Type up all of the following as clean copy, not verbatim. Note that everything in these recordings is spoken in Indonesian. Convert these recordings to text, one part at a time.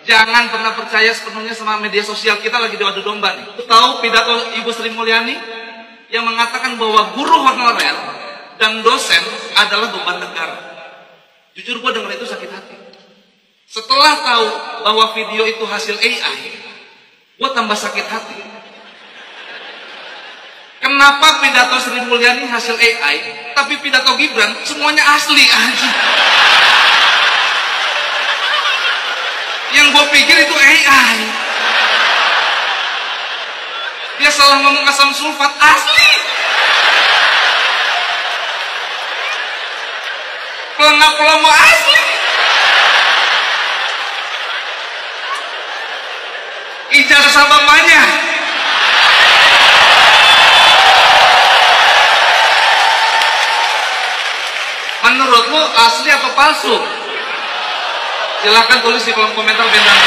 Jangan pernah percaya sepenuhnya sama media sosial. Kita lagi diadu domba nih. Tahu pidato Ibu Sri Mulyani yang mengatakan bahwa guru honorer dan dosen adalah beban negara. Jujur gue dengar itu sakit hati. Setelah tahu bahwa video itu hasil AI, gue tambah sakit hati. Kenapa pidato Sri Mulyani hasil AI, tapi pidato Gibran semuanya asli aja? Yang gue pikir itu AI. Dia salah ngomong asam sulfat asli. Pelengap-pelongo asli. Ijazah bapaknya. Menurut lo asli atau palsu? Silahkan tulis di kolom komentar bintang.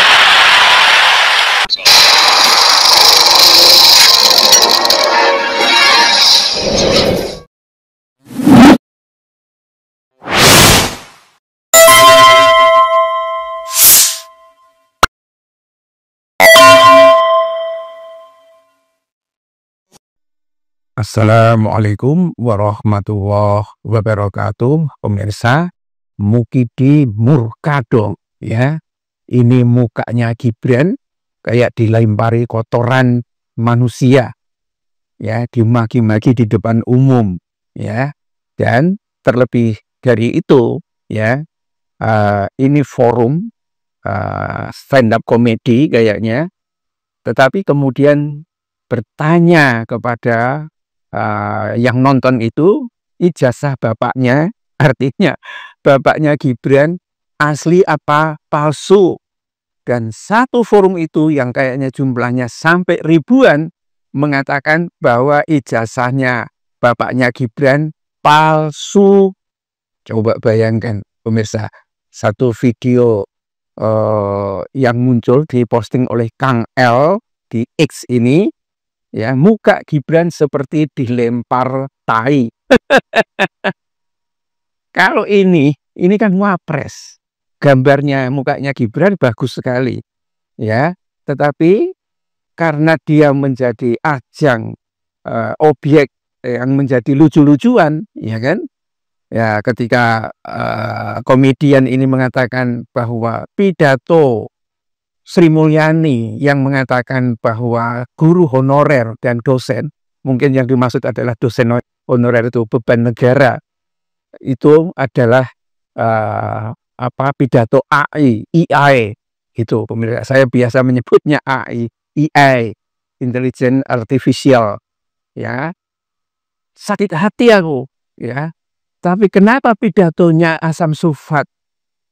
Assalamualaikum warahmatullahi wabarakatuh. Pemirsa, Mukidi murka dong ya. Ini mukanya Gibran kayak dilempari kotoran manusia ya, dimaki-maki di depan umum ya. Dan terlebih dari itu ya, ini forum stand up comedy kayaknya, tetapi kemudian bertanya kepada yang nonton itu, ijazah bapaknya, artinya bapaknya Gibran asli apa palsu. Dan satu forum itu yang kayaknya jumlahnya sampai ribuan mengatakan bahwa ijazahnya bapaknya Gibran palsu. Coba bayangkan pemirsa, satu video yang muncul diposting oleh Kang L di X ini ya, muka Gibran seperti dilempar tai. Kalau ini kan wapres. Gambarnya mukanya Gibran bagus sekali. Ya, tetapi karena dia menjadi ajang objek yang menjadi lucu-lucuan, ya kan? Ya, ketika komedian ini mengatakan bahwa pidato Sri Mulyani yang mengatakan bahwa guru honorer dan dosen, mungkin yang dimaksud adalah dosen honorer itu beban negara, itu adalah pidato AI, itu pemirsa. Saya biasa menyebutnya AI, Intelligent Artificial, ya. Sakit hati aku, ya. Tapi kenapa pidatonya asam sulfat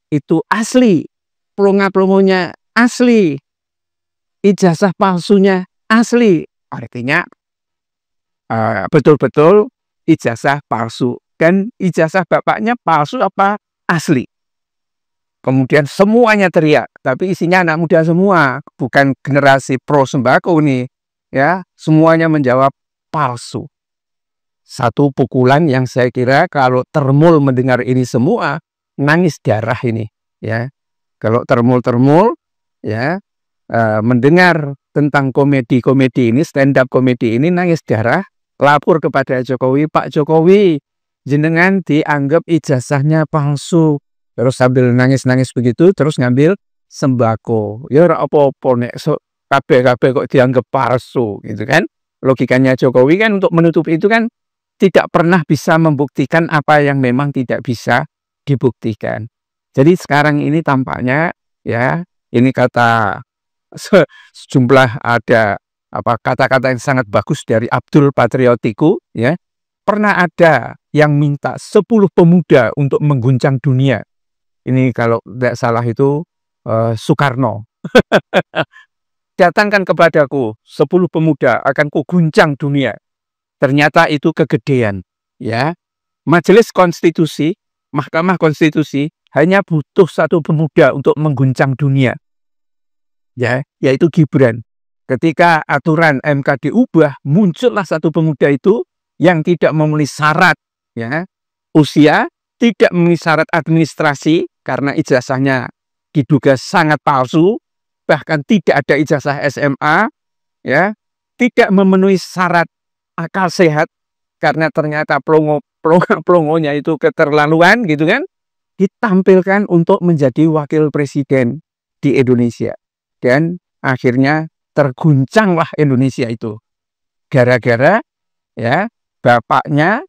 itu asli, pelongo-pelongonya asli, ijazah palsunya asli, artinya betul-betul ijazah palsu. Dan ijazah bapaknya palsu apa asli? Kemudian semuanya teriak, tapi isinya anak muda semua, bukan generasi pro sembako nih, ya. Semuanya menjawab palsu. Satu pukulan yang saya kira kalau Termul mendengar ini semua nangis darah ini, ya. Kalau Termul ya mendengar tentang komedi ini, stand up komedi ini, nangis darah, lapor kepada Jokowi, Pak Jokowi, jenengan dianggap ijazahnya palsu. Terus sambil nangis-nangis begitu, terus ngambil sembako. Ya ora apa-apa nek kabeh-kabeh kok dianggap palsu gitu kan. Logikanya Jokowi kan untuk menutup itu kan tidak pernah bisa membuktikan apa yang memang tidak bisa dibuktikan. Jadi sekarang ini tampaknya ya, ini kata sejumlah ada kata-kata yang sangat bagus dari Abdul Patriotiku ya. Pernah ada yang minta 10 pemuda untuk mengguncang dunia. Ini kalau tidak salah itu Soekarno. Datangkan kepadaku 10 pemuda, akan kuguncang dunia. Ternyata itu kegedean ya. Majelis Konstitusi, Mahkamah Konstitusi hanya butuh 1 pemuda untuk mengguncang dunia, ya, yaitu Gibran. Ketika aturan MK diubah, muncullah 1 pemuda itu yang tidak memenuhi syarat ya, usia, tidak memenuhi syarat administrasi karena ijazahnya diduga sangat palsu, bahkan tidak ada ijazah SMA, ya, tidak memenuhi syarat akal sehat karena ternyata plongonya itu keterlaluan gitu kan, ditampilkan untuk menjadi wakil presiden di Indonesia. Dan akhirnya terguncanglah Indonesia itu gara-gara ya bapaknya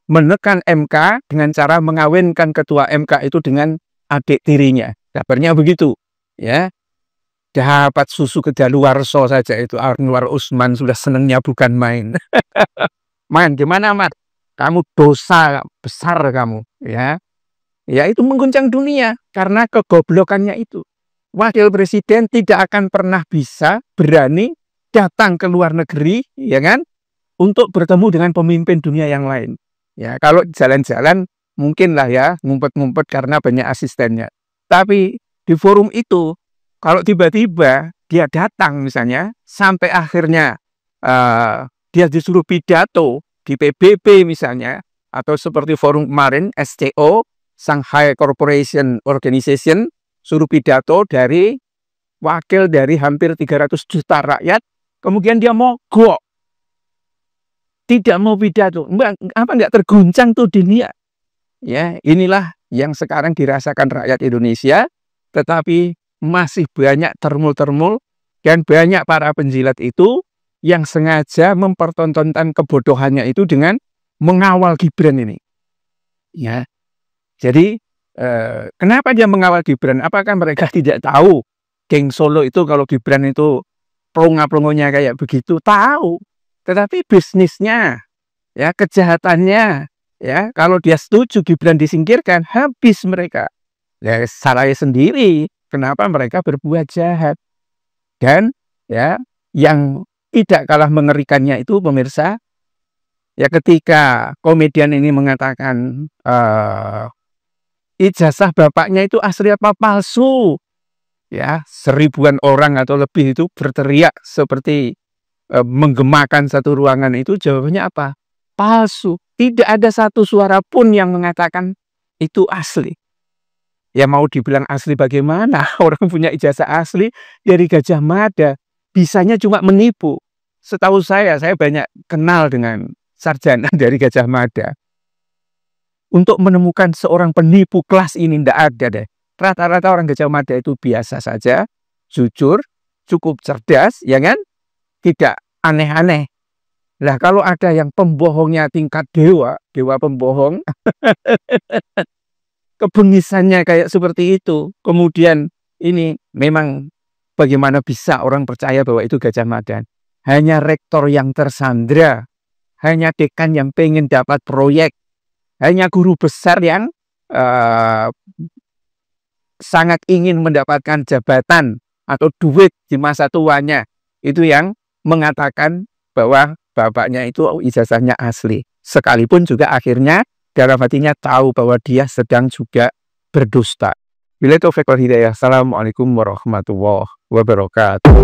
menekan MK dengan cara mengawinkan ketua MK itu dengan adik tirinya. Kabarnya begitu, ya. Dapat susu kedaluarsa saja itu Anwar Usman sudah senangnya bukan main. Man, gimana, Mat? Kamu dosa besar kamu, ya. Ya itu mengguncang dunia karena kegoblokannya itu. Wakil presiden tidak akan pernah bisa berani datang ke luar negeri, ya kan, untuk bertemu dengan pemimpin dunia yang lain. Ya, kalau jalan-jalan mungkinlah ya ngumpet-ngumpet karena banyak asistennya. Tapi di forum itu kalau tiba-tiba dia datang misalnya sampai akhirnya dia disuruh pidato di PBB misalnya atau seperti forum kemarin SCO Shanghai Corporation Organization suruh pidato dari wakil dari hampir 300 juta rakyat, kemudian dia mogok. Tidak mau pidato, nggak terguncang tuh dunia. Ya, inilah yang sekarang dirasakan rakyat Indonesia, tetapi masih banyak termul-termul dan banyak para penjilat itu yang sengaja mempertontonkan kebodohannya itu dengan mengawal Gibran ini. Ya, jadi kenapa dia mengawal Gibran? Apakah mereka tidak tahu geng Solo itu kalau Gibran itu plonga-plongonya kayak begitu? Tahu. Tetapi bisnisnya, ya kejahatannya, ya kalau dia setuju Gibran disingkirkan, habis mereka. Ya salahnya sendiri, kenapa mereka berbuat jahat. Dan ya yang tidak kalah mengerikannya itu pemirsa, ya ketika komedian ini mengatakan ijazah bapaknya itu asli apa palsu, ya 1000-an orang atau lebih itu berteriak seperti menggemakan satu ruangan itu. Jawabannya apa? Palsu. Tidak ada satu suara pun yang mengatakan itu asli. Ya mau dibilang asli bagaimana? Orang punya ijazah asli dari Gajah Mada. Bisanya cuma menipu. Setahu saya banyak kenal dengan sarjana dari Gajah Mada. Untuk menemukan seorang penipu kelas ini tidak ada deh. Rata-rata orang Gajah Mada itu biasa saja, jujur, cukup cerdas, ya kan? Tidak aneh-aneh. Lah kalau ada yang pembohongnya tingkat dewa pembohong, kebengisannya kayak seperti itu, kemudian ini memang bagaimana bisa orang percaya bahwa itu Gajah Mada? Hanya rektor yang tersandra, hanya dekan yang pengen dapat proyek, hanya guru besar yang sangat ingin mendapatkan jabatan atau duit di masa tuanya, itu yang mengatakan bahwa bapaknya itu ijazahnya asli. Sekalipun juga akhirnya dalam hatinya tahu bahwa dia sedang juga berdusta. Bila taufiq wal hidayah. Assalamualaikum warahmatullahi wabarakatuh.